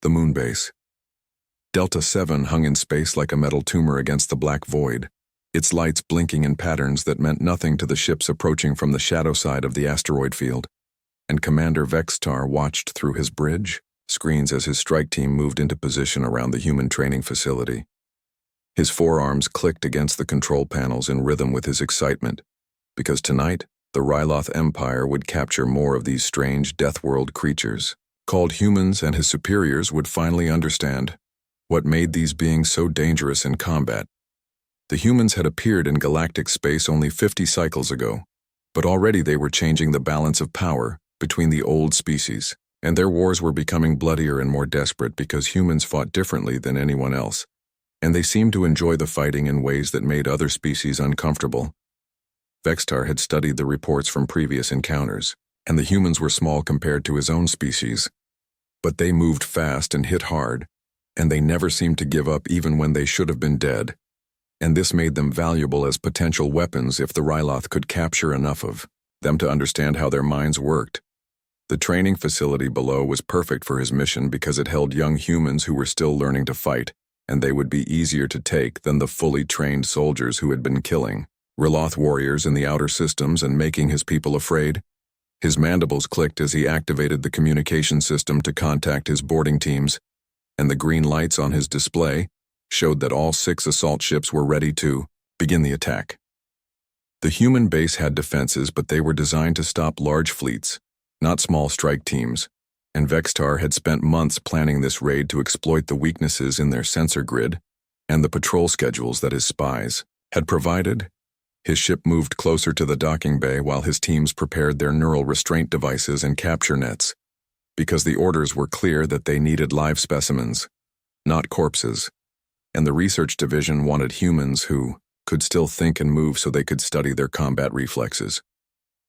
The moon base. Delta 7 hung in space like a metal tumor against the black void, its lights blinking in patterns that meant nothing to the ships approaching from the shadow side of the asteroid field. And Commander Vextar watched through his bridge screens as his strike team moved into position around the human training facility. His forearms clicked against the control panels in rhythm with his excitement, because tonight, the Ryloth Empire would capture more of these strange Deathworld creatures. Called humans, and his superiors would finally understand what made these beings so dangerous in combat. The humans had appeared in galactic space only 50 cycles ago, but already they were changing the balance of power between the old species, and their wars were becoming bloodier and more desperate because humans fought differently than anyone else, and they seemed to enjoy the fighting in ways that made other species uncomfortable. Vextar had studied the reports from previous encounters, and the humans were small compared to his own species. But they moved fast and hit hard, and they never seemed to give up even when they should have been dead. And this made them valuable as potential weapons if the Ryloth could capture enough of them to understand how their minds worked. The training facility below was perfect for his mission because it held young humans who were still learning to fight, and they would be easier to take than the fully trained soldiers who had been killing Ryloth warriors in the outer systems and making his people afraid. His mandibles clicked as he activated the communication system to contact his boarding teams, and the green lights on his display showed that all 6 assault ships were ready to begin the attack. The human base had defenses, but they were designed to stop large fleets, not small strike teams, and Vextar had spent months planning this raid to exploit the weaknesses in their sensor grid and the patrol schedules that his spies had provided. His ship moved closer to the docking bay while his teams prepared their neural restraint devices and capture nets, because the orders were clear that they needed live specimens, not corpses, and the research division wanted humans who could still think and move so they could study their combat reflexes.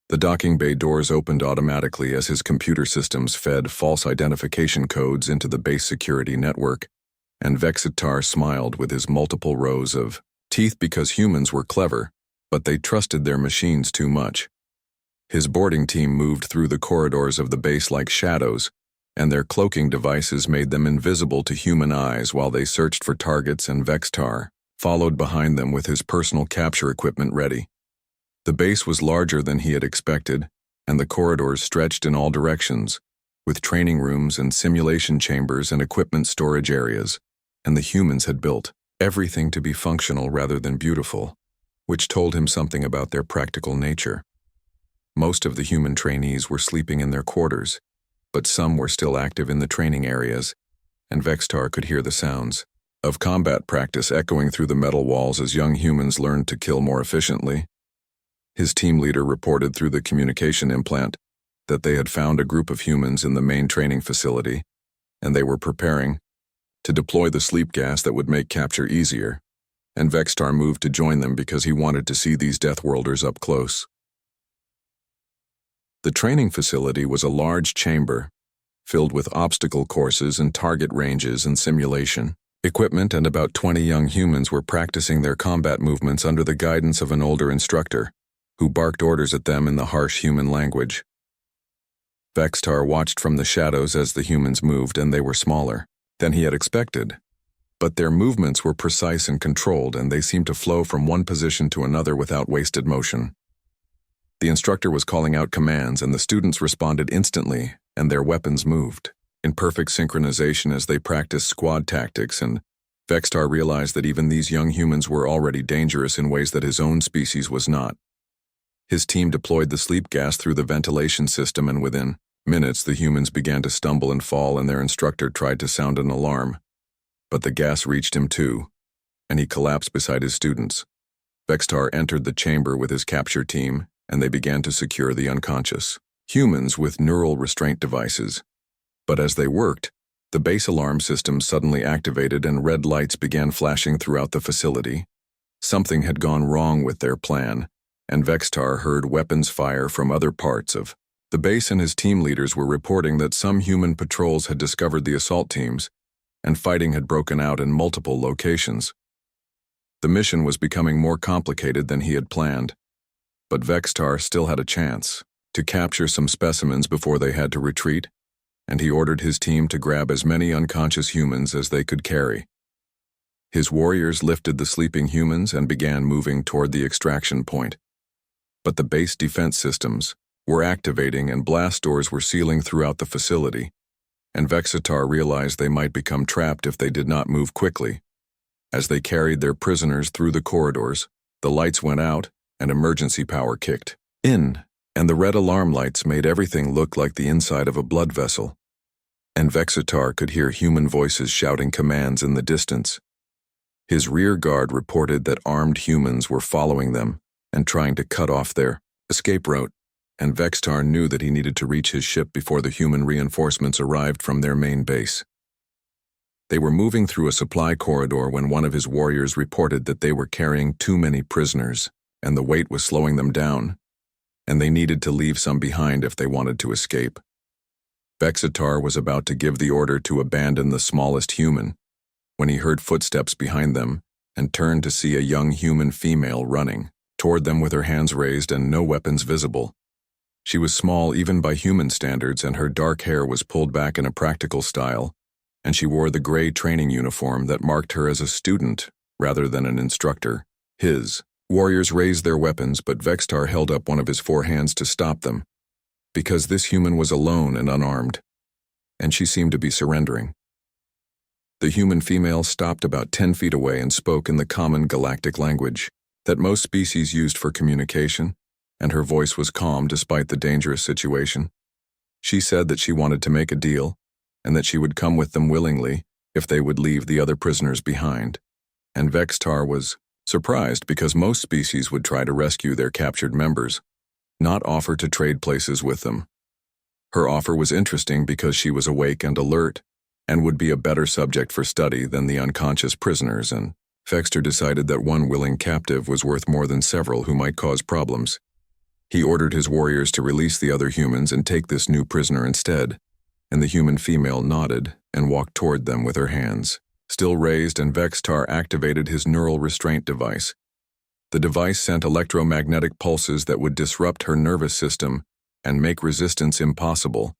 The docking bay doors opened automatically as his computer systems fed false identification codes into the base security network, and Vexitar smiled with his multiple rows of teeth because humans were clever, but they trusted their machines too much. His boarding team moved through the corridors of the base like shadows, and their cloaking devices made them invisible to human eyes while they searched for targets, and Vextar followed behind them with his personal capture equipment ready. The base was larger than he had expected, and the corridors stretched in all directions, with training rooms and simulation chambers and equipment storage areas, and the humans had built everything to be functional rather than beautiful, which told him something about their practical nature. Most of the human trainees were sleeping in their quarters, but some were still active in the training areas, and Vextar could hear the sounds of combat practice echoing through the metal walls as young humans learned to kill more efficiently. His team leader reported through the communication implant that they had found a group of humans in the main training facility, and they were preparing to deploy the sleep gas that would make capture easier, and Vextar moved to join them because he wanted to see these Deathworlders up close. The training facility was a large chamber, filled with obstacle courses and target ranges and simulation equipment, and about 20 young humans were practicing their combat movements under the guidance of an older instructor, who barked orders at them in the harsh human language. Vextar watched from the shadows as the humans moved, and they were smaller than he had expected. But their movements were precise and controlled, and they seemed to flow from one position to another without wasted motion. The instructor was calling out commands, and the students responded instantly, and their weapons moved in perfect synchronization as they practiced squad tactics, and Vextar realized that even these young humans were already dangerous in ways that his own species was not. His team deployed the sleep gas through the ventilation system, and within minutes the humans began to stumble and fall, and their instructor tried to sound an alarm. But the gas reached him too, and he collapsed beside his students. Vextar entered the chamber with his capture team, and they began to secure the unconscious humans with neural restraint devices. But as they worked, the base alarm system suddenly activated and red lights began flashing throughout the facility. Something had gone wrong with their plan, and Vextar heard weapons fire from other parts of the base, and his team leaders were reporting that some human patrols had discovered the assault teams, and fighting had broken out in multiple locations. The mission was becoming more complicated than he had planned, but Vextar still had a chance to capture some specimens before they had to retreat. and he ordered his team to grab as many unconscious humans as they could carry. His warriors lifted the sleeping humans and began moving toward the extraction point. But the base defense systems were activating and blast doors were sealing throughout the facility, and Vexitar realized they might become trapped if they did not move quickly. As they carried their prisoners through the corridors, the lights went out and emergency power kicked in, and the red alarm lights made everything look like the inside of a blood vessel. And Vexitar could hear human voices shouting commands in the distance. His rear guard reported that armed humans were following them and trying to cut off their escape route, and Vexitar knew that he needed to reach his ship before the human reinforcements arrived from their main base. They were moving through a supply corridor when one of his warriors reported that they were carrying too many prisoners, and the weight was slowing them down, and they needed to leave some behind if they wanted to escape. Vexitar was about to give the order to abandon the smallest human when he heard footsteps behind them and turned to see a young human female running toward them with her hands raised and no weapons visible. She was small even by human standards, and her dark hair was pulled back in a practical style, and she wore the gray training uniform that marked her as a student rather than an instructor. His warriors raised their weapons, but Vexitar held up one of his 4 hands to stop them, because this human was alone and unarmed, and she seemed to be surrendering. The human female stopped about 10 feet away and spoke in the common galactic language that most species used for communication, and her voice was calm despite the dangerous situation. She said that she wanted to make a deal, and that she would come with them willingly if they would leave the other prisoners behind. And Vexitar was surprised because most species would try to rescue their captured members, not offer to trade places with them. Her offer was interesting because she was awake and alert, and would be a better subject for study than the unconscious prisoners, and Vexitar decided that one willing captive was worth more than several who might cause problems. He ordered his warriors to release the other humans and take this new prisoner instead, and the human female nodded and walked toward them with her hands still raised, and Vexitar activated his neural restraint device. The device sent electromagnetic pulses that would disrupt her nervous system and make resistance impossible,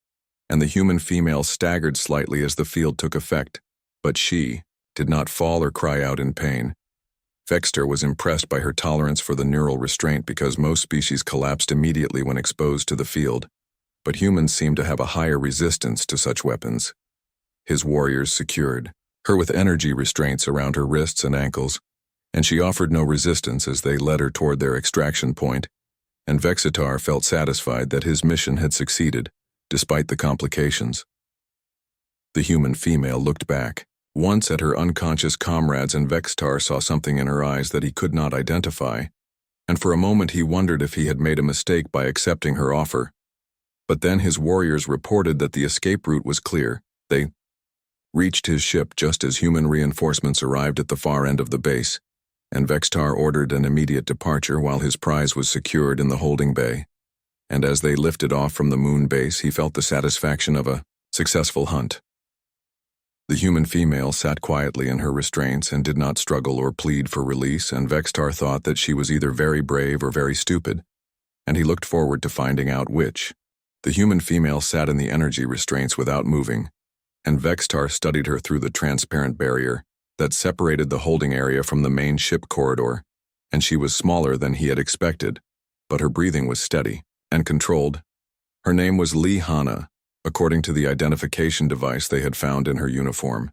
and the human female staggered slightly as the field took effect, but she did not fall or cry out in pain. Vexitar was impressed by her tolerance for the neural restraint because most species collapsed immediately when exposed to the field, but humans seemed to have a higher resistance to such weapons. His warriors secured her with energy restraints around her wrists and ankles, and she offered no resistance as they led her toward their extraction point, and Vexitar felt satisfied that his mission had succeeded, despite the complications. The human female looked back, once at her unconscious comrades, and Vexitar saw something in her eyes that he could not identify, and for a moment he wondered if he had made a mistake by accepting her offer. But then his warriors reported that the escape route was clear. They reached his ship just as human reinforcements arrived at the far end of the base, and Vexitar ordered an immediate departure while his prize was secured in the holding bay. And as they lifted off from the moon base, he felt the satisfaction of a successful hunt. The human female sat quietly in her restraints and did not struggle or plead for release, and Vexitar thought that she was either very brave or very stupid, and he looked forward to finding out which. The human female sat in the energy restraints without moving, and Vexitar studied her through the transparent barrier that separated the holding area from the main ship corridor, and she was smaller than he had expected, but her breathing was steady and controlled. Her name was Lee Hana, according to the identification device they had found in her uniform,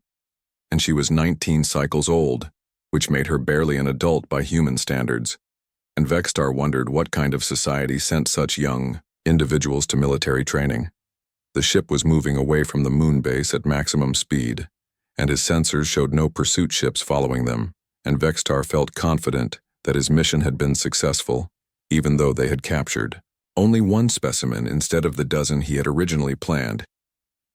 and she was 19 cycles old, which made her barely an adult by human standards, and Vexitar wondered what kind of society sent such young individuals to military training. The ship was moving away from the moon base at maximum speed, and his sensors showed no pursuit ships following them, and Vexitar felt confident that his mission had been successful, even though they had captured only one specimen instead of the dozen he had originally planned.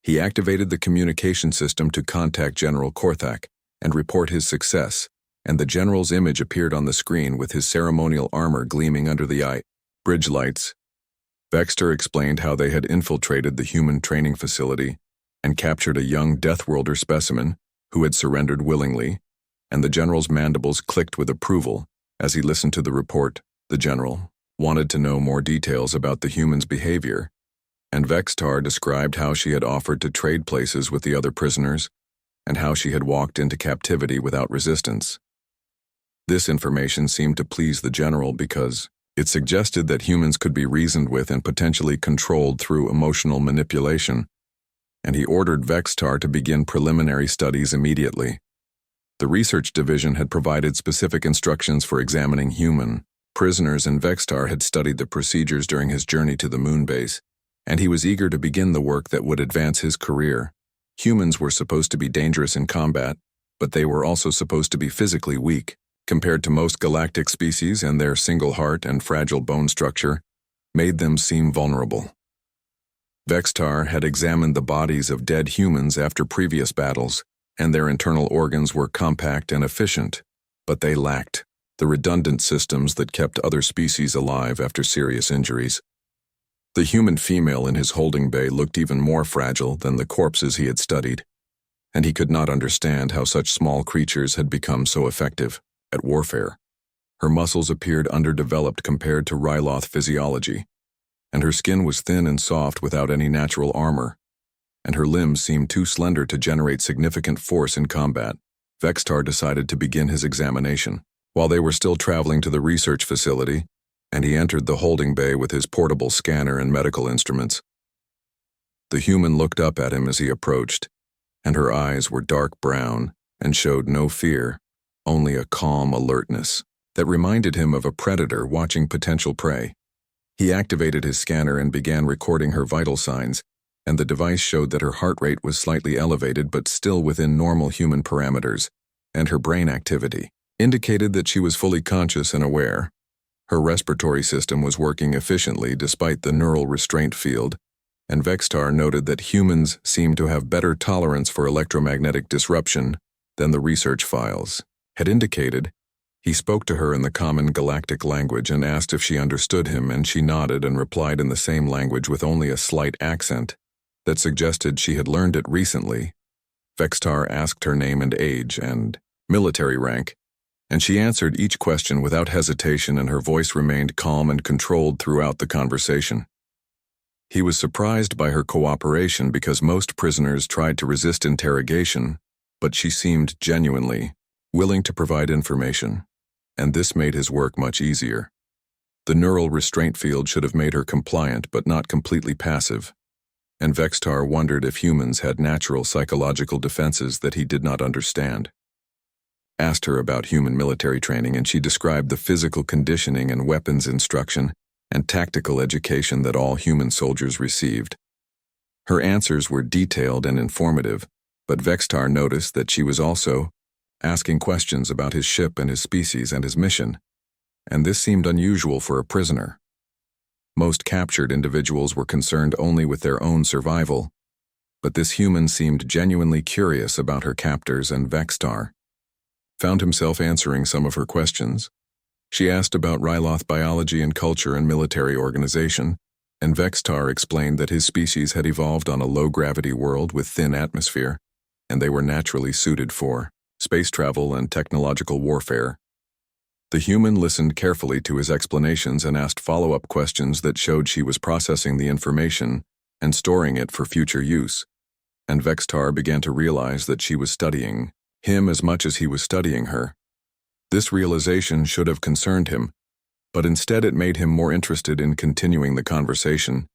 He activated the communication system to contact General Korthak and report his success, and the general's image appeared on the screen with his ceremonial armor gleaming under the bridge lights. Vexitar explained how they had infiltrated the human training facility and captured a young Deathworlder specimen who had surrendered willingly, and the general's mandibles clicked with approval as he listened to the report. The general wanted to know more details about the human's behavior, and Vextar described how she had offered to trade places with the other prisoners and how she had walked into captivity without resistance. This information seemed to please the general because it suggested that humans could be reasoned with and potentially controlled through emotional manipulation, and he ordered Vextar to begin preliminary studies immediately. The research division had provided specific instructions for examining human prisoners, and Vextar had studied the procedures during his journey to the moon base, and he was eager to begin the work that would advance his career. Humans were supposed to be dangerous in combat, but they were also supposed to be physically weak. Compared to most galactic species, and their single heart and fragile bone structure made them seem vulnerable. Vextar had examined the bodies of dead humans after previous battles, and their internal organs were compact and efficient, but they lacked the redundant systems that kept other species alive after serious injuries. The human female in his holding bay looked even more fragile than the corpses he had studied, and he could not understand how such small creatures had become so effective at warfare. Her muscles appeared underdeveloped compared to Ryloth physiology, and her skin was thin and soft without any natural armor, and her limbs seemed too slender to generate significant force in combat. Vextar decided to begin his examination. While they were still traveling to the research facility, and he entered the holding bay with his portable scanner and medical instruments, the human looked up at him as he approached, and her eyes were dark brown and showed no fear, only a calm alertness that reminded him of a predator watching potential prey. He activated his scanner and began recording her vital signs, and the device showed that her heart rate was slightly elevated but still within normal human parameters, and her brain activity indicated that she was fully conscious and aware. Her respiratory system was working efficiently despite the neural restraint field, and Vextar noted that humans seemed to have better tolerance for electromagnetic disruption than the research files had indicated. He spoke to her in the common galactic language and asked if she understood him, and she nodded and replied in the same language with only a slight accent that suggested she had learned it recently. Vextar asked her name and age and military rank, and she answered each question without hesitation, and her voice remained calm and controlled throughout the conversation. He was surprised by her cooperation because most prisoners tried to resist interrogation, but she seemed genuinely willing to provide information, and this made his work much easier. The neural restraint field should have made her compliant but not completely passive, and Vextar wondered if humans had natural psychological defenses that he did not understand. Asked her about human military training, and she described the physical conditioning and weapons instruction and tactical education that all human soldiers received. Her answers were detailed and informative, but Vextar noticed that she was also asking questions about his ship and his species and his mission, and this seemed unusual for a prisoner. Most captured individuals were concerned only with their own survival, but this human seemed genuinely curious about her captors, and Vextar found himself answering some of her questions. She asked about Ryloth biology and culture and military organization, and Vextar explained that his species had evolved on a low-gravity world with thin atmosphere, and they were naturally suited for space travel and technological warfare. The human listened carefully to his explanations and asked follow-up questions that showed she was processing the information and storing it for future use, and Vextar began to realize that she was studying him as much as he was studying her. This realization should have concerned him, but instead it made him more interested in continuing the conversation,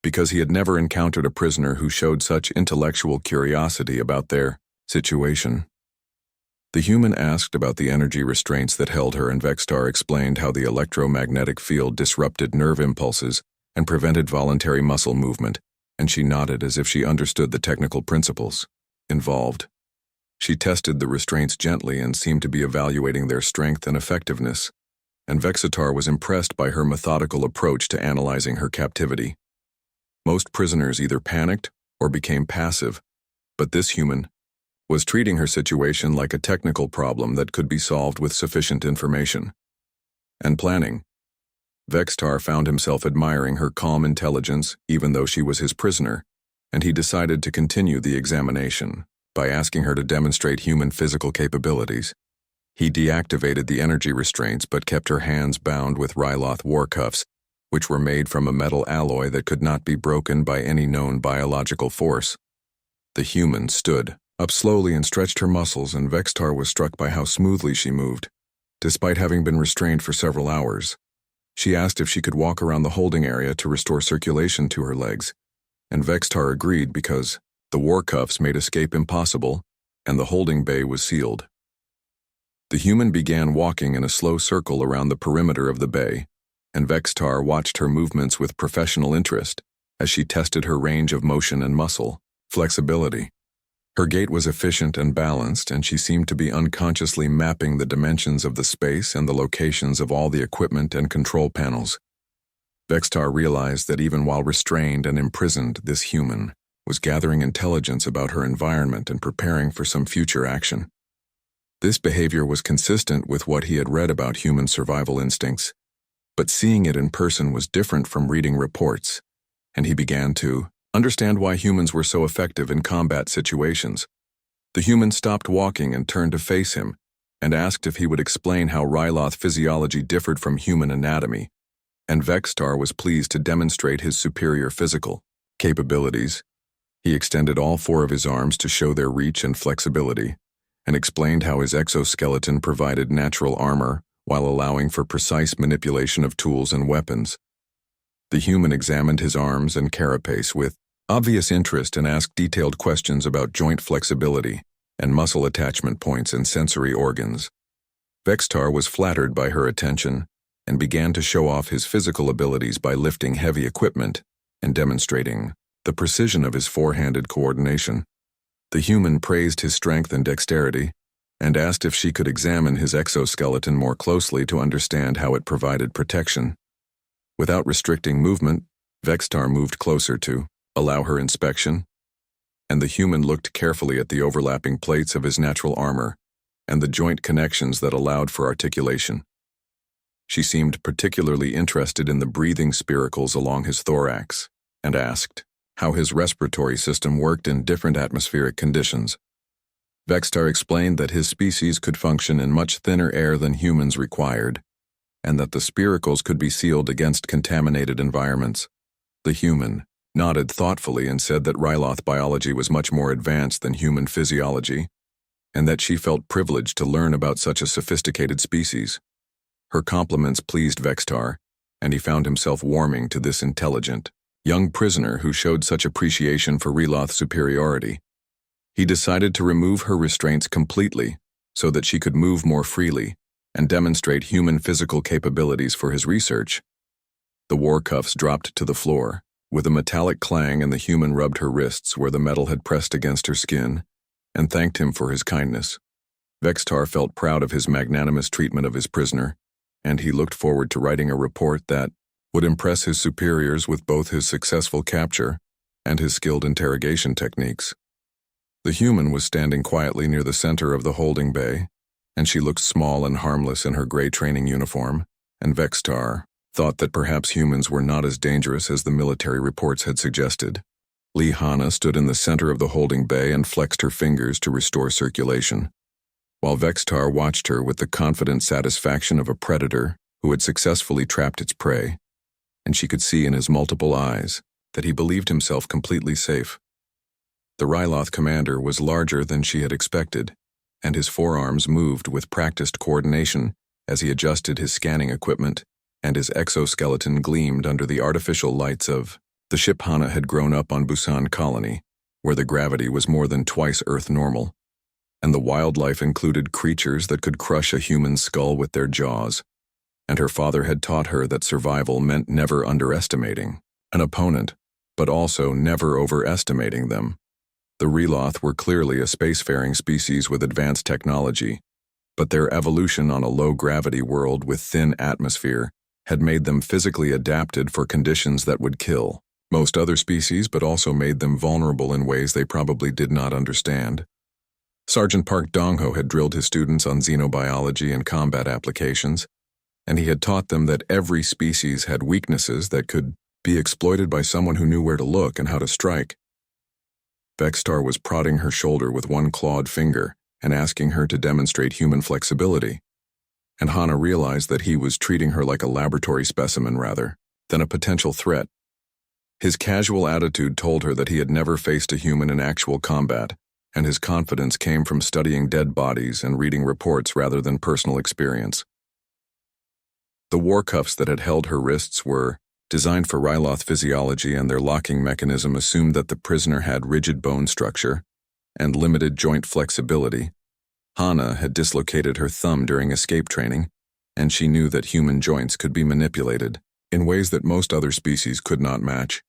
because he had never encountered a prisoner who showed such intellectual curiosity about their situation. The human asked about the energy restraints that held her, and Vextar explained how the electromagnetic field disrupted nerve impulses and prevented voluntary muscle movement, and she nodded as if she understood the technical principles involved. She tested the restraints gently and seemed to be evaluating their strength and effectiveness, and Vextar was impressed by her methodical approach to analyzing her captivity. Most prisoners either panicked or became passive, but this human was treating her situation like a technical problem that could be solved with sufficient information and planning. Vextar found himself admiring her calm intelligence even though she was his prisoner, and he decided to continue the examination by asking her to demonstrate human physical capabilities. He deactivated the energy restraints but kept her hands bound with Ryloth war cuffs, which were made from a metal alloy that could not be broken by any known biological force. The human stood up slowly and stretched her muscles, and Vextar was struck by how smoothly she moved, despite having been restrained for several hours. She asked if she could walk around the holding area to restore circulation to her legs, and Vextar agreed because the war cuffs made escape impossible, and the holding bay was sealed. The human began walking in a slow circle around the perimeter of the bay, and Vextar watched her movements with professional interest as she tested her range of motion and muscle flexibility. Her gait was efficient and balanced, and she seemed to be unconsciously mapping the dimensions of the space and the locations of all the equipment and control panels. Vextar realized that even while restrained and imprisoned, this human was gathering intelligence about her environment and preparing for some future action. This behavior was consistent with what he had read about human survival instincts, but seeing it in person was different from reading reports, and he began to understand why humans were so effective in combat situations. The human stopped walking and turned to face him, and asked if he would explain how Ryloth physiology differed from human anatomy, and Vextar was pleased to demonstrate his superior physical capabilities. He extended all 4 of his arms to show their reach and flexibility, and explained how his exoskeleton provided natural armor while allowing for precise manipulation of tools and weapons. The human examined his arms and carapace with obvious interest and asked detailed questions about joint flexibility and muscle attachment points and sensory organs. Vextar was flattered by her attention and began to show off his physical abilities by lifting heavy equipment and demonstrating the precision of his 4-handed coordination. The human praised his strength and dexterity and asked if she could examine his exoskeleton more closely to understand how it provided protection. Without restricting movement, Vextar moved closer to allow her inspection, and the human looked carefully at the overlapping plates of his natural armor and the joint connections that allowed for articulation. She seemed particularly interested in the breathing spiracles along his thorax and asked how his respiratory system worked in different atmospheric conditions. Vextar explained that his species could function in much thinner air than humans required, and that the spiracles could be sealed against contaminated environments. The human nodded thoughtfully and said that Ryloth biology was much more advanced than human physiology, and that she felt privileged to learn about such a sophisticated species. Her compliments pleased Vextar, and he found himself warming to this intelligent young prisoner who showed such appreciation for Ryloth's superiority. He decided to remove her restraints completely so that she could move more freely and demonstrate human physical capabilities for his research. The war cuffs dropped to the floor with a metallic clang, and the human rubbed her wrists where the metal had pressed against her skin and thanked him for his kindness. Vextar felt proud of his magnanimous treatment of his prisoner, and he looked forward to writing a report that would impress his superiors with both his successful capture and his skilled interrogation techniques. The human was standing quietly near the center of the holding bay, and she looked small and harmless in her gray training uniform, and Vextar thought that perhaps humans were not as dangerous as the military reports had suggested. Lihanna stood in the center of the holding bay and flexed her fingers to restore circulation, while Vextar watched her with the confident satisfaction of a predator who had successfully trapped its prey, and she could see in his multiple eyes that he believed himself completely safe. The Ryloth commander was larger than she had expected, and his forearms moved with practiced coordination as he adjusted his scanning equipment, and his exoskeleton gleamed under the artificial lights of the ship. Hana had grown up on Busan Colony, where the gravity was more than twice Earth normal, and the wildlife included creatures that could crush a human skull with their jaws, and her father had taught her that survival meant never underestimating an opponent, but also never overestimating them. The Ryloth were clearly a spacefaring species with advanced technology, but their evolution on a low-gravity world with thin atmosphere had made them physically adapted for conditions that would kill most other species, but also made them vulnerable in ways they probably did not understand. Sergeant Park Dongho had drilled his students on xenobiology and combat applications, and he had taught them that every species had weaknesses that could be exploited by someone who knew where to look and how to strike. Vextar was prodding her shoulder with one clawed finger and asking her to demonstrate human flexibility, and Hana realized that he was treating her like a laboratory specimen rather than a potential threat. His casual attitude told her that he had never faced a human in actual combat, and his confidence came from studying dead bodies and reading reports rather than personal experience. The war cuffs that had held her wrists were designed for Ryloth physiology, and their locking mechanism assumed that the prisoner had rigid bone structure and limited joint flexibility. Hana had dislocated her thumb during escape training, and she knew that human joints could be manipulated in ways that most other species could not match.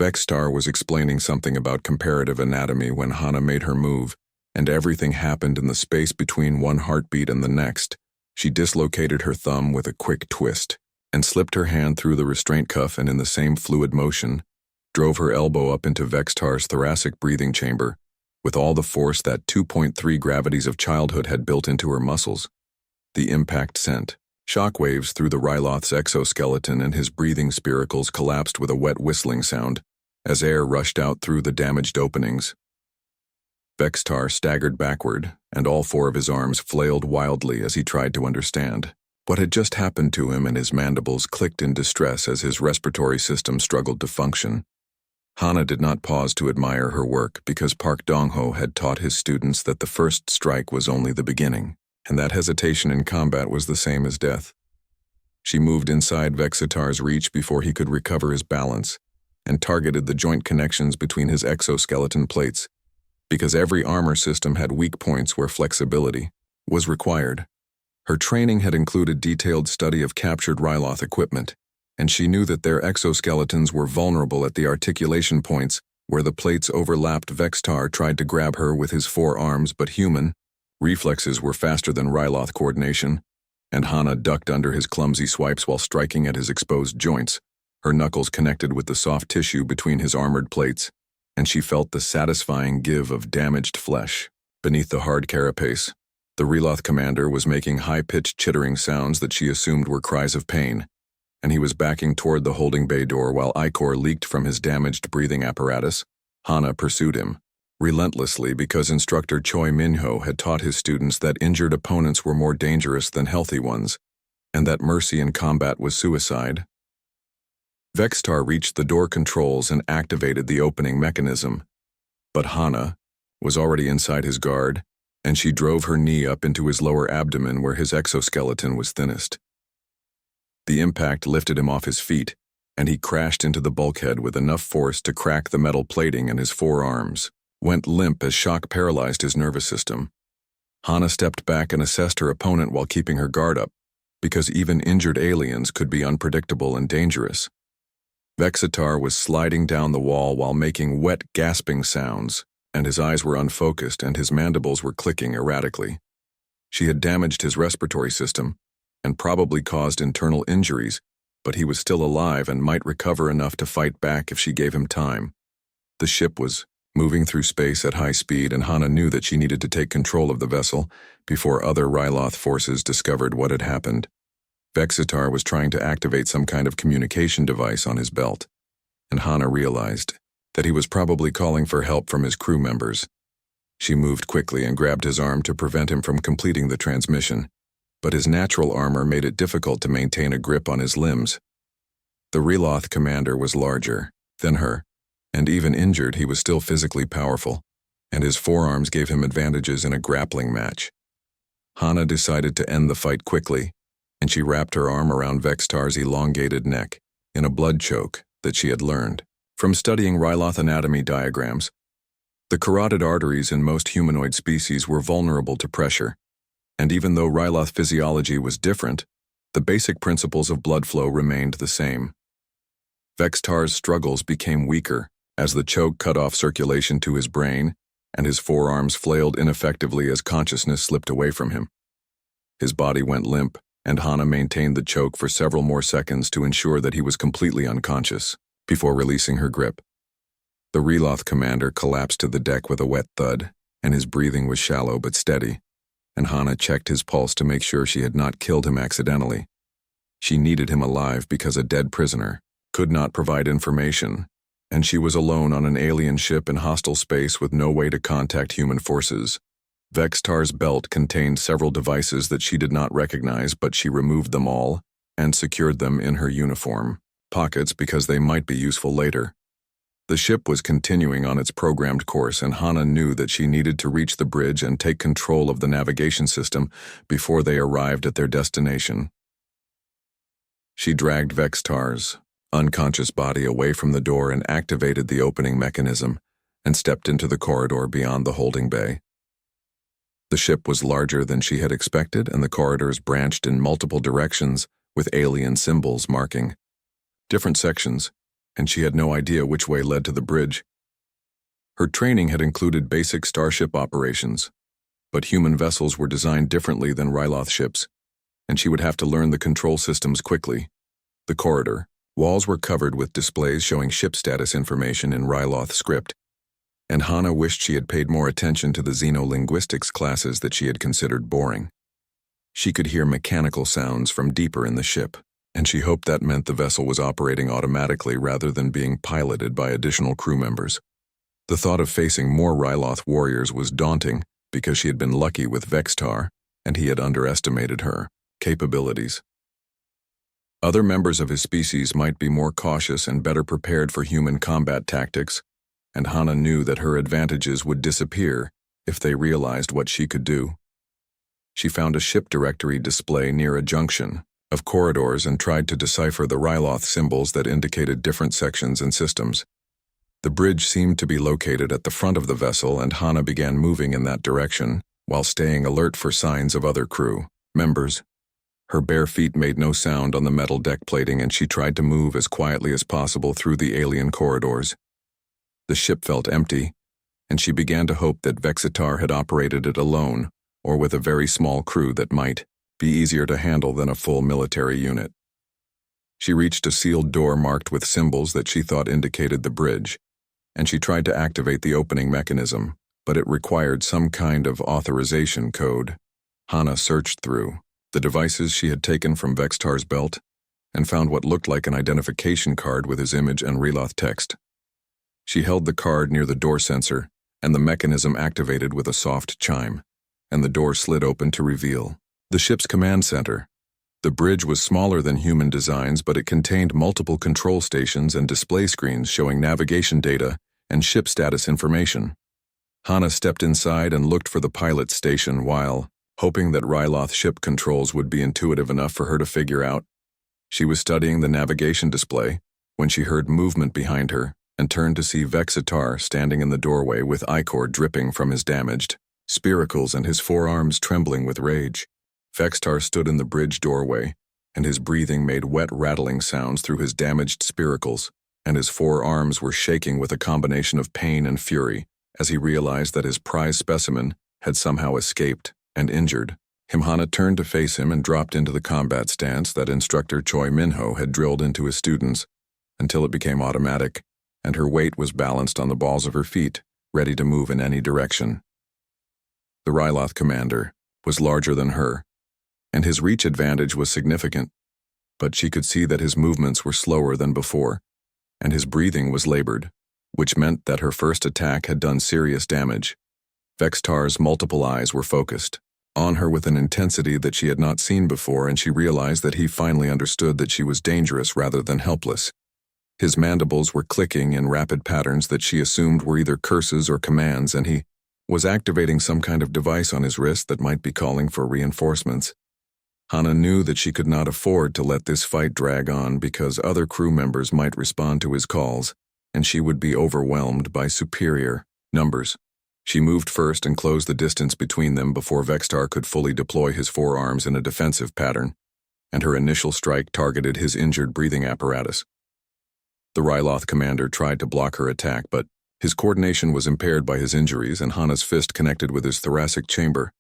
Vexstar was explaining something about comparative anatomy when Hana made her move, and everything happened in the space between one heartbeat and the next. She dislocated her thumb with a quick twist and slipped her hand through the restraint cuff, and in the same fluid motion, drove her elbow up into Vexstar's thoracic breathing chamber with all the force that 2.3 gravities of childhood had built into her muscles. The impact sent shockwaves through the Ryloth's exoskeleton, and his breathing spiracles collapsed with a wet whistling sound as air rushed out through the damaged openings. Vexstar staggered backward, and all four of his arms flailed wildly as he tried to understand what had just happened to him, and his mandibles clicked in distress as his respiratory system struggled to function. Hana did not pause to admire her work, because Park Dong-ho had taught his students that the first strike was only the beginning, and that hesitation in combat was the same as death. She moved inside Vexatar's reach before he could recover his balance, and targeted the joint connections between his exoskeleton plates, because every armor system had weak points where flexibility was required. Her training had included detailed study of captured Ryloth equipment, and she knew that their exoskeletons were vulnerable at the articulation points where the plates overlapped. Vexstar tried to grab her with his forearms, but human reflexes were faster than Ryloth coordination, and Hana ducked under his clumsy swipes while striking at his exposed joints. Her knuckles connected with the soft tissue between his armored plates, and she felt the satisfying give of damaged flesh beneath the hard carapace. The Ryloth commander was making high-pitched chittering sounds that she assumed were cries of pain, and he was backing toward the holding bay door while ichor leaked from his damaged breathing apparatus. Hana pursued him relentlessly, because instructor Choi Minho had taught his students that injured opponents were more dangerous than healthy ones, and that mercy in combat was suicide. Vexstar reached the door controls and activated the opening mechanism, but Hana was already inside his guard, and she drove her knee up into his lower abdomen where his exoskeleton was thinnest. The impact lifted him off his feet, and he crashed into the bulkhead with enough force to crack the metal plating, and his forearms went limp as shock paralyzed his nervous system. Hana stepped back and assessed her opponent while keeping her guard up, because even injured aliens could be unpredictable and dangerous. Vexatar was sliding down the wall while making wet, gasping sounds, and his eyes were unfocused and his mandibles were clicking erratically. She had damaged his respiratory system and probably caused internal injuries, but he was still alive and might recover enough to fight back if she gave him time. The ship was moving through space at high speed, and Hana knew that she needed to take control of the vessel before other Ryloth forces discovered what had happened. Vexatar was trying to activate some kind of communication device on his belt, and Hana realized that he was probably calling for help from his crew members. She moved quickly and grabbed his arm to prevent him from completing the transmission, but his natural armor made it difficult to maintain a grip on his limbs. The Ryloth commander was larger than her, and even injured, he was still physically powerful, and his forearms gave him advantages in a grappling match. Hana decided to end the fight quickly, and she wrapped her arm around Vexstar's elongated neck in a blood choke that she had learned from studying Ryloth anatomy diagrams. The carotid arteries in most humanoid species were vulnerable to pressure, and even though Ryloth physiology was different, the basic principles of blood flow remained the same. Vexstar's struggles became weaker as the choke cut off circulation to his brain, and his forearms flailed ineffectively as consciousness slipped away from him. His body went limp, and Hana maintained the choke for several more seconds to ensure that he was completely unconscious before releasing her grip. The Ryloth commander collapsed to the deck with a wet thud, and his breathing was shallow but steady, and Hana checked his pulse to make sure she had not killed him accidentally. She needed him alive because a dead prisoner could not provide information, and she was alone on an alien ship in hostile space with no way to contact human forces. Vexstar's belt contained several devices that she did not recognize, but she removed them all and secured them in her uniform pockets because they might be useful later. The ship was continuing on its programmed course, and Hana knew that she needed to reach the bridge and take control of the navigation system before they arrived at their destination. She dragged Vextar's unconscious body away from the door and activated the opening mechanism and stepped into the corridor beyond the holding bay. The ship was larger than she had expected, and the corridors branched in multiple directions with alien symbols marking different sections, and she had no idea which way led to the bridge. Her training had included basic starship operations, but human vessels were designed differently than Ryloth ships, and she would have to learn the control systems quickly. The corridor walls were covered with displays showing ship status information in Ryloth script, and Hana wished she had paid more attention to the xenolinguistics classes that she had considered boring. She could hear mechanical sounds from deeper in the ship, and she hoped that meant the vessel was operating automatically rather than being piloted by additional crew members. The thought of facing more Ryloth warriors was daunting because she had been lucky with Vextar, and he had underestimated her capabilities. Other members of his species might be more cautious and better prepared for human combat tactics, and Hana knew that her advantages would disappear if they realized what she could do. She found a ship directory display near a junction of corridors and tried to decipher the Ryloth symbols that indicated different sections and systems. The bridge seemed to be located at the front of the vessel, and Hana began moving in that direction while staying alert for signs of other crew members. Her bare feet made no sound on the metal deck plating, and she tried to move as quietly as possible through the alien corridors. The ship felt empty, and she began to hope that Vexitar had operated it alone or with a very small crew that might be easier to handle than a full military unit. She reached a sealed door marked with symbols that she thought indicated the bridge, and she tried to activate the opening mechanism, but it required some kind of authorization code. Hana searched through the devices she had taken from Vextar's belt and found what looked like an identification card with his image and Ryloth text. She held the card near the door sensor, and the mechanism activated with a soft chime, and the door slid open to reveal the ship's command center. The bridge was smaller than human designs, but it contained multiple control stations and display screens showing navigation data and ship status information. Hana stepped inside and looked for the pilot's station while hoping that Ryloth ship controls would be intuitive enough for her to figure out. She was studying the navigation display when she heard movement behind her and turned to see Vexitar standing in the doorway with ichor dripping from his damaged spiracles and his forearms trembling with rage. Vextar stood in the bridge doorway, and his breathing made wet rattling sounds through his damaged spiracles, and his forearms were shaking with a combination of pain and fury as he realized that his prize specimen had somehow escaped and injured him. Hana turned to face him and dropped into the combat stance that instructor Choi Minho had drilled into his students until it became automatic, and her weight was balanced on the balls of her feet, ready to move in any direction. The Ryloth commander was larger than her, and his reach advantage was significant, but she could see that his movements were slower than before, and his breathing was labored, which meant that her first attack had done serious damage. Vextar's multiple eyes were focused on her with an intensity that she had not seen before, and she realized that he finally understood that she was dangerous rather than helpless. His mandibles were clicking in rapid patterns that she assumed were either curses or commands, and he was activating some kind of device on his wrist that might be calling for reinforcements. Hana knew that she could not afford to let this fight drag on because other crew members might respond to his calls, and she would be overwhelmed by superior numbers. She moved first and closed the distance between them before Vextar could fully deploy his forearms in a defensive pattern, and her initial strike targeted his injured breathing apparatus. The Ryloth commander tried to block her attack, but his coordination was impaired by his injuries, and Hana's fist connected with his thoracic chamber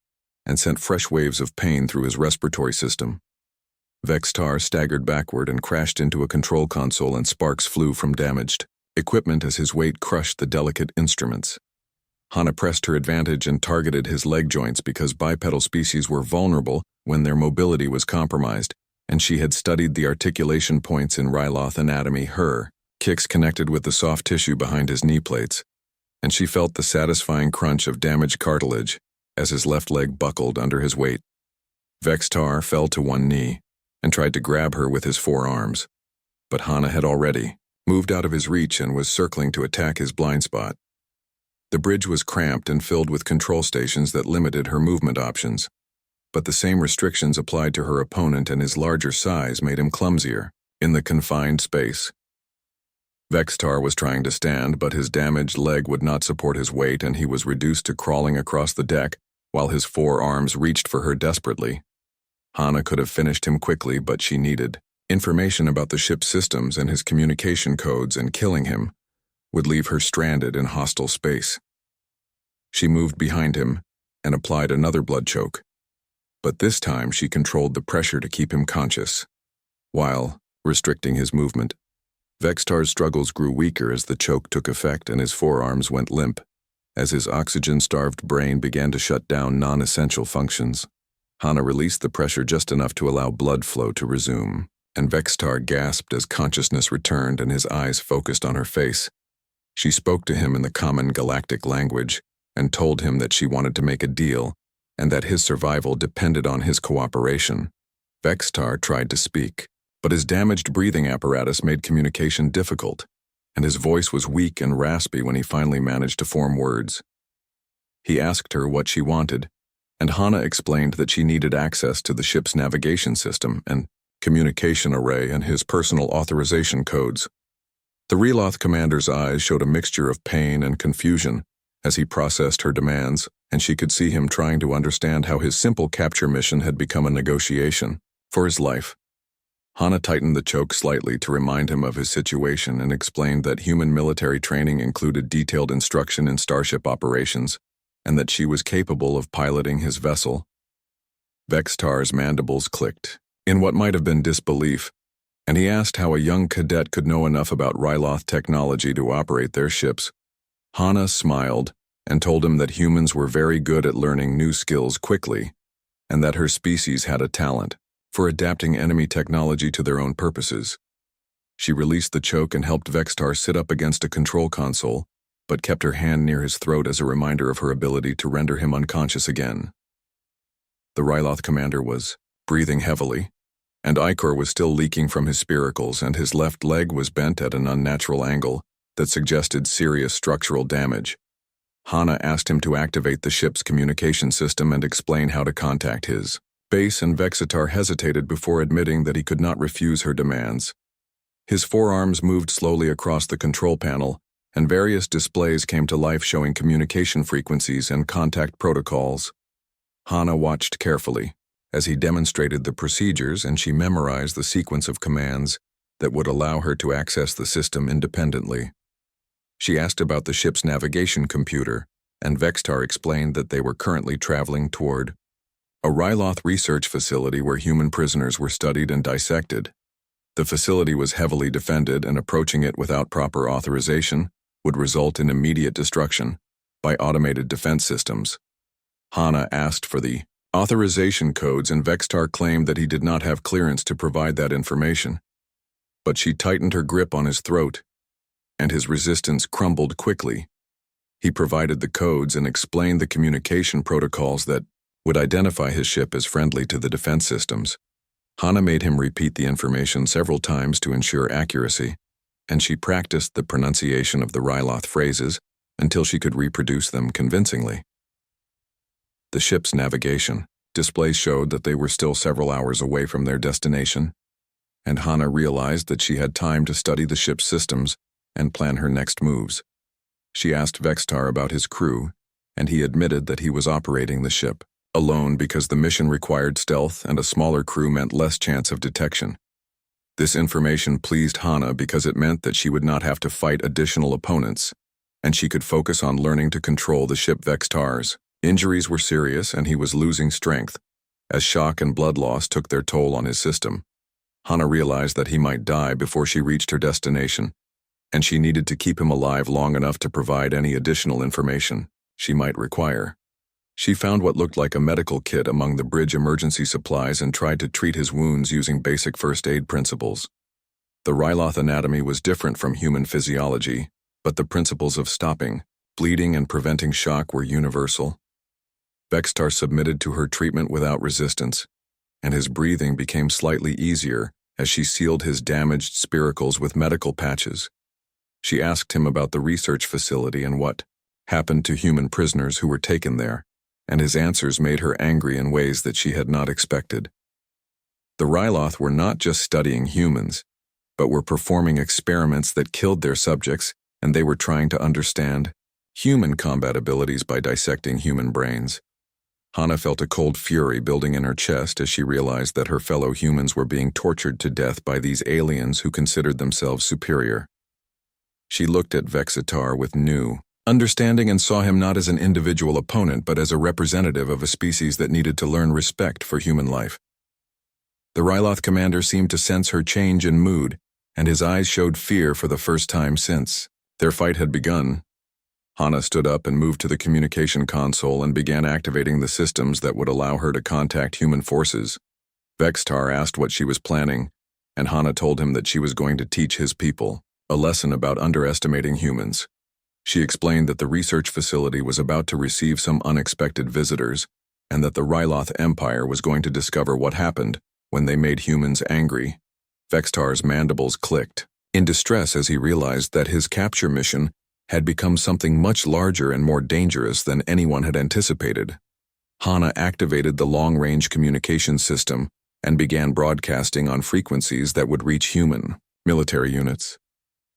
and sent fresh waves of pain through his respiratory system. Vextar staggered backward and crashed into a control console, and sparks flew from damaged equipment as his weight crushed the delicate instruments. Hana pressed her advantage and targeted his leg joints because bipedal species were vulnerable when their mobility was compromised, and she had studied the articulation points in Ryloth anatomy. Her kicks connected with the soft tissue behind his knee plates, and she felt the satisfying crunch of damaged cartilage as his left leg buckled under his weight. Vextar fell to one knee and tried to grab her with his forearms. But Hana had already moved out of his reach and was circling to attack his blind spot. The bridge was cramped and filled with control stations that limited her movement options, but the same restrictions applied to her opponent, and his larger size made him clumsier in the confined space. Vextar was trying to stand, but his damaged leg would not support his weight, and he was reduced to crawling across the deck while his forearms reached for her desperately. Hana could have finished him quickly, but she needed information about the ship's systems and his communication codes, and killing him would leave her stranded in hostile space. She moved behind him and applied another blood choke, but this time she controlled the pressure to keep him conscious, while restricting his movement. Vextar's struggles grew weaker as the choke took effect and his forearms went limp, as his oxygen-starved brain began to shut down non-essential functions. Hana released the pressure just enough to allow blood flow to resume, and Vextar gasped as consciousness returned and his eyes focused on her face. She spoke to him in the common galactic language and told him that she wanted to make a deal and that his survival depended on his cooperation. Vextar tried to speak, but his damaged breathing apparatus made communication difficult, and his voice was weak and raspy when he finally managed to form words. He asked her what she wanted, and Hana explained that she needed access to the ship's navigation system and communication array and his personal authorization codes. The Reloth commander's eyes showed a mixture of pain and confusion as he processed her demands, and she could see him trying to understand how his simple capture mission had become a negotiation for his life. Hana tightened the choke slightly to remind him of his situation and explained that human military training included detailed instruction in starship operations, and that she was capable of piloting his vessel. Vextar's mandibles clicked in what might have been disbelief, and he asked how a young cadet could know enough about Ryloth technology to operate their ships. Hana smiled and told him that humans were very good at learning new skills quickly, and that her species had a talent for adapting enemy technology to their own purposes. She released the choke and helped Vextar sit up against a control console, but kept her hand near his throat as a reminder of her ability to render him unconscious again. The Ryloth commander was breathing heavily, and ichor was still leaking from his spiracles, and his left leg was bent at an unnatural angle that suggested serious structural damage. Hana asked him to activate the ship's communication system and explain how to contact his base, and Vexitar hesitated before admitting that he could not refuse her demands. His forearms moved slowly across the control panel, and various displays came to life showing communication frequencies and contact protocols. Hana watched carefully as he demonstrated the procedures, and she memorized the sequence of commands that would allow her to access the system independently. She asked about the ship's navigation computer, and Vextar explained that they were currently traveling toward a Ryloth research facility where human prisoners were studied and dissected. The facility was heavily defended, and approaching it without proper authorization would result in immediate destruction by automated defense systems. Hana asked for the authorization codes, and Vextar claimed that he did not have clearance to provide that information. But she tightened her grip on his throat, and his resistance crumbled quickly. He provided the codes and explained the communication protocols that would identify his ship as friendly to the defense systems. Hana made him repeat the information several times to ensure accuracy, and she practiced the pronunciation of the Ryloth phrases until she could reproduce them convincingly. The ship's navigation displays showed that they were still several hours away from their destination, and Hana realized that she had time to study the ship's systems and plan her next moves. She asked Vextar about his crew, and he admitted that he was operating the ship alone because the mission required stealth and a smaller crew meant less chance of detection. This information pleased Hana because it meant that she would not have to fight additional opponents, and she could focus on learning to control the ship. Vextar's injuries were serious, and he was losing strength as shock and blood loss took their toll on his system. Hana realized that he might die before she reached her destination, and she needed to keep him alive long enough to provide any additional information she might require. She found what looked like a medical kit among the bridge emergency supplies and tried to treat his wounds using basic first aid principles. The Ryloth anatomy was different from human physiology, but the principles of stopping bleeding and preventing shock were universal. Vextar submitted to her treatment without resistance, and his breathing became slightly easier as she sealed his damaged spiracles with medical patches. She asked him about the research facility and what happened to human prisoners who were taken there, and his answers made her angry in ways that she had not expected. The Ryloth were not just studying humans, but were performing experiments that killed their subjects, and they were trying to understand human combat abilities by dissecting human brains. Hana felt a cold fury building in her chest as she realized that her fellow humans were being tortured to death by these aliens who considered themselves superior. She looked at Vexitar with new understanding and saw him not as an individual opponent but as a representative of a species that needed to learn respect for human life. The Ryloth commander seemed to sense her change in mood, and his eyes showed fear for the first time since their fight had begun. Hana stood up and moved to the communication console and began activating the systems that would allow her to contact human forces. Vexitar asked what she was planning, and Hana told him that she was going to teach his people a lesson about underestimating humans. She explained that the research facility was about to receive some unexpected visitors, and that the Ryloth Empire was going to discover what happened when they made humans angry. Vexitar's mandibles clicked in distress as he realized that his capture mission had become something much larger and more dangerous than anyone had anticipated. Hana activated the long-range communication system and began broadcasting on frequencies that would reach human military units.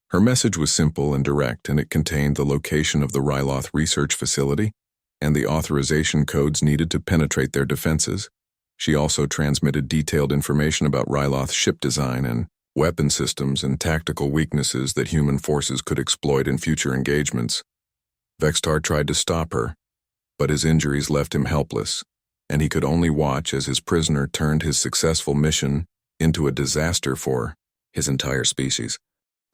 Her message was simple and direct, and it contained the location of the Ryloth research facility and the authorization codes needed to penetrate their defenses. She also transmitted detailed information about Ryloth's ship design and weapon systems and tactical weaknesses that human forces could exploit in future engagements. Vexitar tried to stop her, but his injuries left him helpless, and he could only watch as his prisoner turned his successful mission into a disaster for his entire species.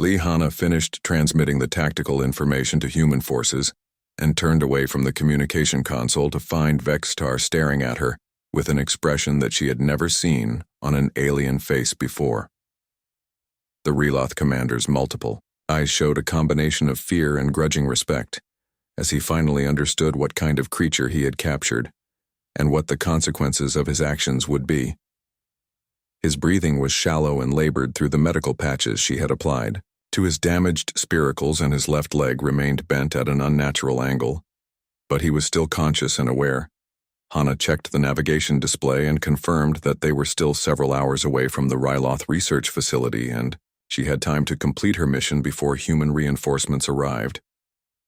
Hana finished transmitting the tactical information to human forces and turned away from the communication console to find Vexitar staring at her with an expression that she had never seen on an alien face before. The Ryloth commander's multiple eyes showed a combination of fear and grudging respect as he finally understood what kind of creature he had captured and what the consequences of his actions would be. His breathing was shallow and labored through the medical patches she had applied to his damaged spiracles, and his left leg remained bent at an unnatural angle, but he was still conscious and aware. Hana checked the navigation display and confirmed that they were still several hours away from the Ryloth research facility, and she had time to complete her mission before human reinforcements arrived.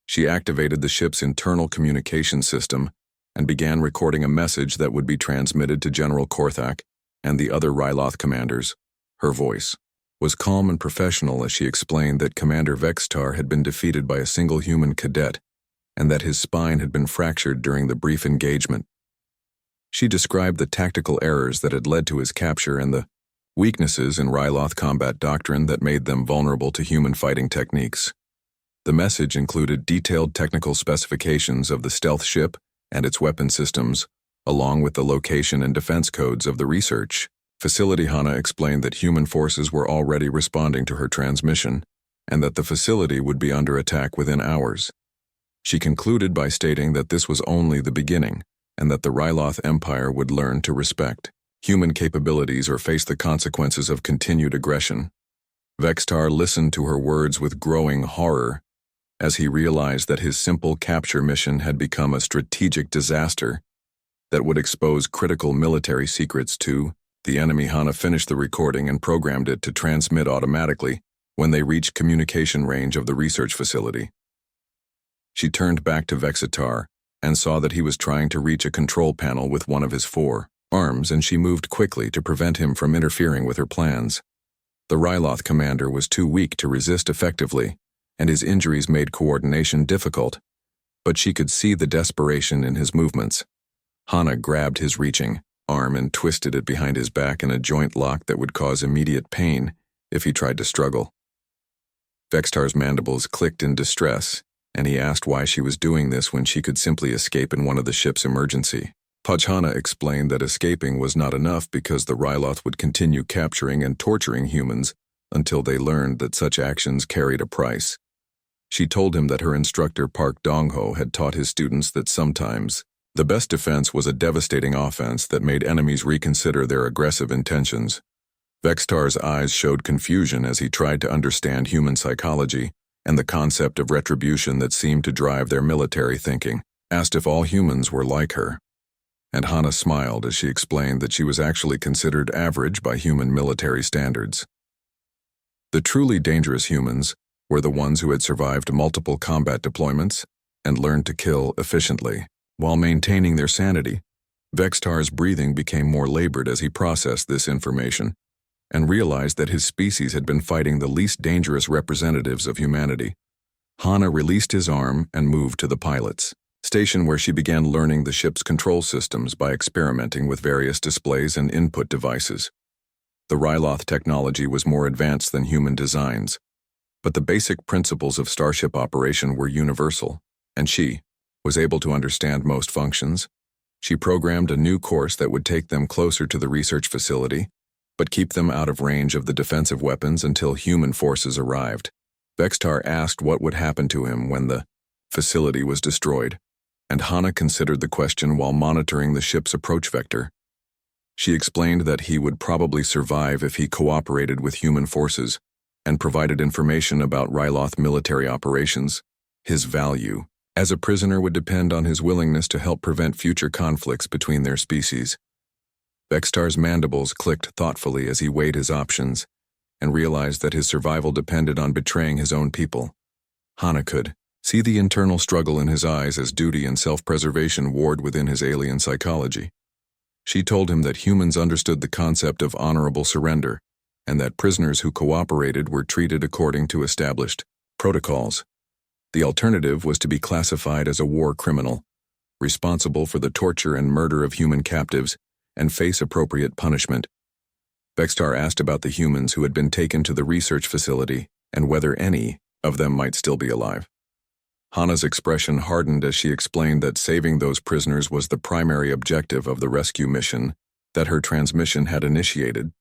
She activated the ship's internal communication system and began recording a message that would be transmitted to General Korthak and the other Ryloth commanders. Her voice was calm and professional as she explained that Commander Vexitar had been defeated by a single human cadet and that his spine had been fractured during the brief engagement. She described the tactical errors that had led to his capture and the weaknesses in Ryloth combat doctrine that made them vulnerable to human fighting techniques. The message included detailed technical specifications of the stealth ship and its weapon systems, along with the location and defense codes of the research facility. Hana explained that human forces were already responding to her transmission, and that the facility would be under attack within hours. She concluded by stating that this was only the beginning, and that the Ryloth Empire would learn to respect human capabilities or face the consequences of continued aggression. Vexitar listened to her words with growing horror as he realized that his simple capture mission had become a strategic disaster that would expose critical military secrets to the enemy. Hana finished the recording and programmed it to transmit automatically when they reached communication range of the research facility. She turned back to Vexitar and saw that he was trying to reach a control panel with one of his 4 arms, and she moved quickly to prevent him from interfering with her plans. The Ryloth commander was too weak to resist effectively, and his injuries made coordination difficult, but she could see the desperation in his movements. Hana grabbed his reaching arm and twisted it behind his back in a joint lock that would cause immediate pain if he tried to struggle. Vexitar's mandibles clicked in distress, and he asked why she was doing this when she could simply escape in one of the ship's emergency pods. Hana explained that escaping was not enough because the Ryloth would continue capturing and torturing humans until they learned that such actions carried a price. She told him that her instructor Park Dongho had taught his students that sometimes The best defense was a devastating offense that made enemies reconsider their aggressive intentions. Vextar's eyes showed confusion as he tried to understand human psychology and the concept of retribution that seemed to drive their military thinking, asked if all humans were like her. And Hana smiled as she explained that she was actually considered average by human military standards. The truly dangerous humans were the ones who had survived multiple combat deployments and learned to kill efficiently. While maintaining their sanity, Vextar's breathing became more labored as he processed this information and realized that his species had been fighting the least dangerous representatives of humanity. Hana released his arm and moved to the pilot's station, where she began learning the ship's control systems by experimenting with various displays and input devices. The Ryloth technology was more advanced than human designs, but the basic principles of starship operation were universal, and she was able to understand most functions. She programmed a new course that would take them closer to the research facility, but keep them out of range of the defensive weapons until human forces arrived. Vextar asked what would happen to him when the facility was destroyed, and Hana considered the question while monitoring the ship's approach vector. She explained that he would probably survive if he cooperated with human forces and provided information about Ryloth military operations. His value as a prisoner would depend on his willingness to help prevent future conflicts between their species. Vextar's mandibles clicked thoughtfully as he weighed his options and realized that his survival depended on betraying his own people. Hana could see the internal struggle in his eyes as duty and self-preservation warred within his alien psychology. She told him that humans understood the concept of honorable surrender, and that prisoners who cooperated were treated according to established protocols. The alternative was to be classified as a war criminal, responsible for the torture and murder of human captives, and face appropriate punishment. Vextar asked about the humans who had been taken to the research facility and whether any of them might still be alive. Hana's expression hardened as she explained that saving those prisoners was the primary objective of the rescue mission that her transmission had initiated.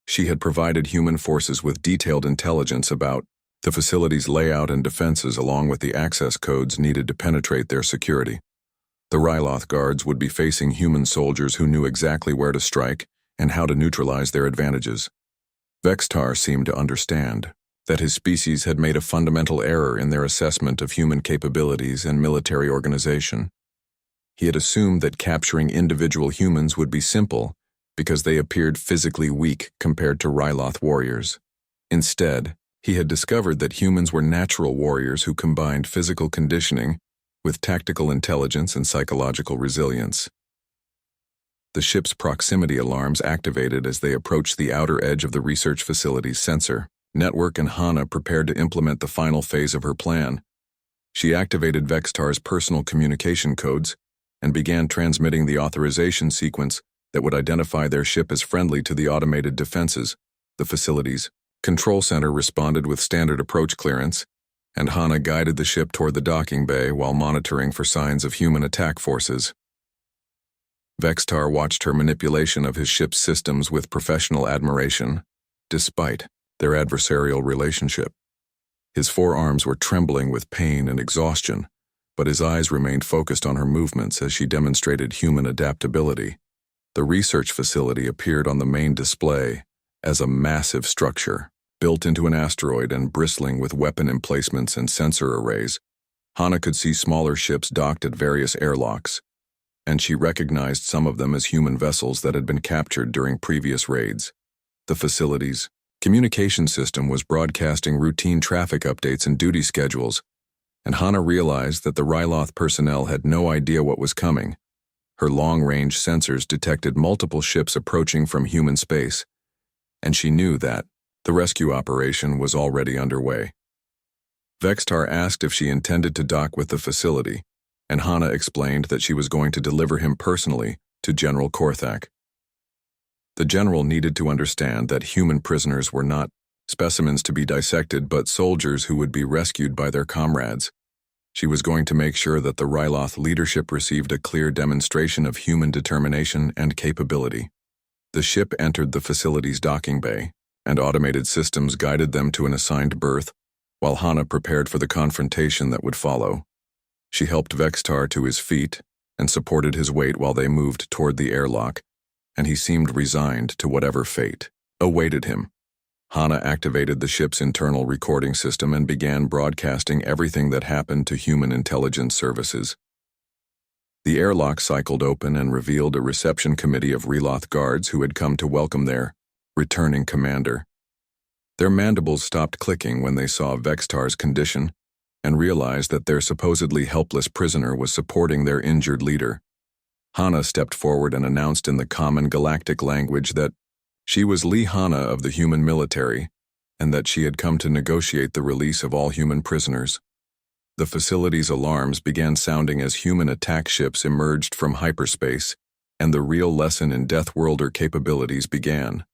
She had provided human forces with detailed intelligence about the facility's layout and defenses, along with the access codes needed to penetrate their security. The Ryloth guards would be facing human soldiers who knew exactly where to strike and how to neutralize their advantages. Vextar seemed to understand that his species had made a fundamental error in their assessment of human capabilities and military organization. He had assumed that capturing individual humans would be simple because they appeared physically weak compared to Ryloth warriors. Instead, he had discovered that humans were natural warriors who combined physical conditioning with tactical intelligence and psychological resilience. The ship's proximity alarms activated as they approached the outer edge of the research facility's sensor network, and Hana prepared to implement the final phase of her plan. She activated Vextar's personal communication codes and began transmitting the authorization sequence that would identify their ship as friendly to the automated defenses. The facility's control center responded with standard approach clearance, and Hana guided the ship toward the docking bay while monitoring for signs of human attack forces. Vextar watched her manipulation of his ship's systems with professional admiration, despite their adversarial relationship. His forearms were trembling with pain and exhaustion, but his eyes remained focused on her movements as she demonstrated human adaptability. The research facility appeared on the main display as a massive structure, built into an asteroid and bristling with weapon emplacements and sensor arrays. Hana could see smaller ships docked at various airlocks, and she recognized some of them as human vessels that had been captured during previous raids. The facility's communication system was broadcasting routine traffic updates and duty schedules, and Hana realized that the Ryloth personnel had no idea what was coming. Her long-range sensors detected multiple ships approaching from human space, and she knew that the rescue operation was already underway. Vextar asked if she intended to dock with the facility, and Hana explained that she was going to deliver him personally to General Korthak. The general needed to understand that human prisoners were not specimens to be dissected, but soldiers who would be rescued by their comrades. She was going to make sure that the Ryloth leadership received a clear demonstration of human determination and capability. The ship entered the facility's docking bay, and automated systems guided them to an assigned berth, while Hana prepared for the confrontation that would follow. She helped Vextar to his feet and supported his weight while they moved toward the airlock, and he seemed resigned to whatever fate awaited him. Hana activated the ship's internal recording system and began broadcasting everything that happened to human intelligence services. The airlock cycled open and revealed a reception committee of Reloth guards who had come to welcome their returning commander. Their mandibles stopped clicking when they saw Vextar's condition and realized that their supposedly helpless prisoner was supporting their injured leader. Hana stepped forward and announced in the common galactic language that she was Lee Hana of the human military and that she had come to negotiate the release of all human prisoners. The facility's alarms began sounding as human attack ships emerged from hyperspace, and the real lesson in Deathworlder capabilities began.